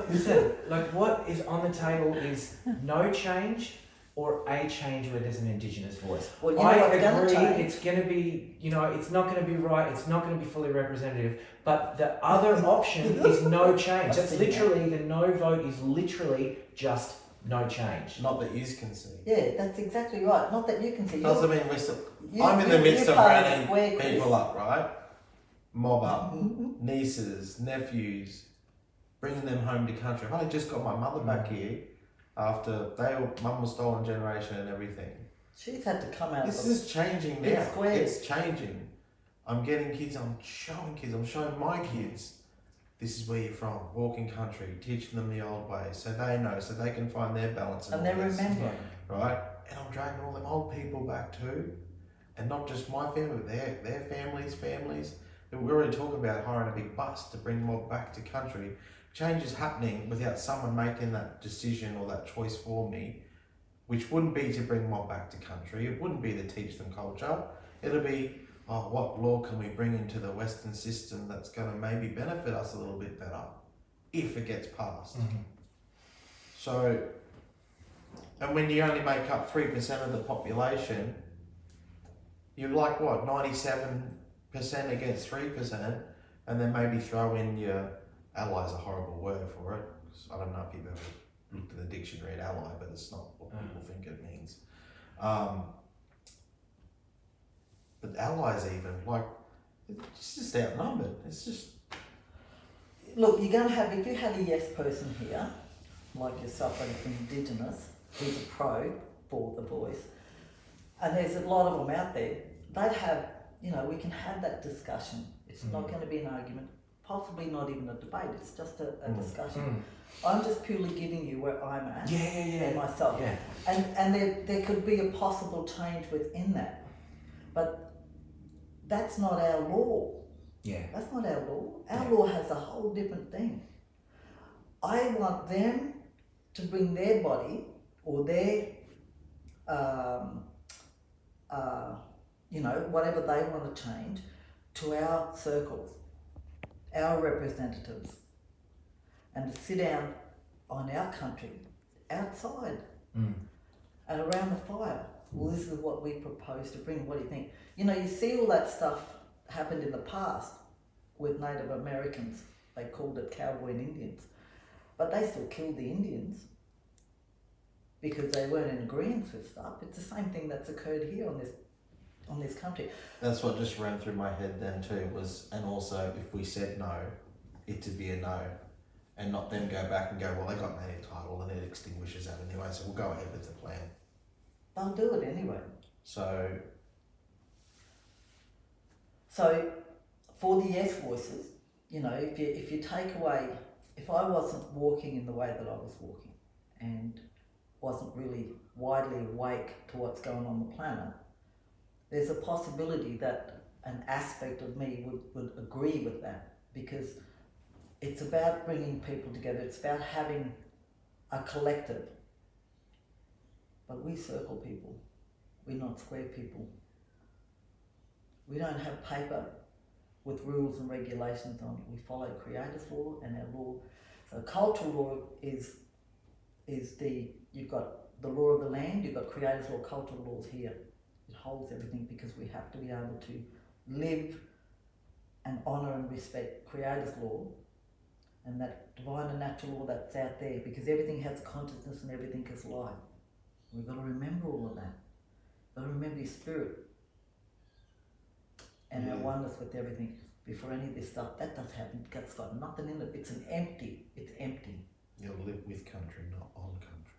Listen, like what is on the table is no change or a change where there's an Indigenous voice. Well, you know I what's gonna agree change? it's going to be, it's not going to be right, it's not going to be fully representative, but the other option is no change. That's literally, the no vote is literally just no change. Not that you can see. Yeah, that's exactly right. Not that you can see. Doesn't mean I'm in the midst of running people up, right? Mob up, nieces, nephews, bringing them home to country. I just got my mother back here after mum was stolen generation and everything. She's had to come out. This is changing now. It's changing. I'm getting kids. I'm showing my kids. This is where you're from. Walking country, teaching them the old ways, so they know, so they can find their balance. And they remember, right? And I'm dragging all them old people back too, and not just my family, but their families. And we're already talking about hiring a big bus to bring them all back to country. Change is happening without someone making that decision or that choice for me, which wouldn't be to bring mob back to country. It wouldn't be to teach them culture. It'll be, what law can we bring into the Western system that's going to maybe benefit us a little bit better if it gets passed. Mm-hmm. So, and when you only make up 3% of the population, you're like what, 97% against 3%, and then maybe throw in your ally is a horrible word for it. I don't know if you've ever looked at the dictionary at ally, but it's not what people think it means. But allies even, like, it's just outnumbered. It's just... Look, you're going to have, if you had a yes person here, like yourself, but it's Indigenous, who's a pro for the voice, and there's a lot of them out there, they'd have, we can have that discussion. It's not going to be an argument, possibly not even a debate, it's just a discussion. I'm just purely giving you where I'm at and myself. Yeah. And there could be a possible change within that. But that's not our law. Yeah. That's not our law. Our law has a whole different thing. I want them to bring their body or their, whatever they want to change to our circles, our representatives, and to sit down on our country, outside, and around the fire. Well, this is what we propose to bring. What do you think? You see all that stuff happened in the past with Native Americans. They called it cowboy and Indians. But they still killed the Indians because they weren't in agreement with stuff. It's the same thing that's occurred here on this country. That's what just ran through my head then too, and also if we said no, it to be a no, and not then go back and go, well, they got native title and it extinguishes that anyway, so we'll go ahead with the plan. They'll do it anyway. So for the yes voices, if you take away, if I wasn't walking in the way that I was walking and wasn't really widely awake to what's going on the planet, there's a possibility that an aspect of me would agree with that, because it's about bringing people together. It's about having a collective. But we circle people. We're not square people. We don't have paper with rules and regulations on it. We follow creator's law and our law. So cultural law is you've got the law of the land, you've got creator's law, cultural laws here. It holds everything because we have to be able to live and honour and respect creator's law and that divine and natural law that's out there, because everything has consciousness and everything is life. We've got to remember all of that. We've got to remember your spirit and our oneness with everything before any of this stuff. That does happen. It's got nothing in it. It's empty. You'll live with country, not on country.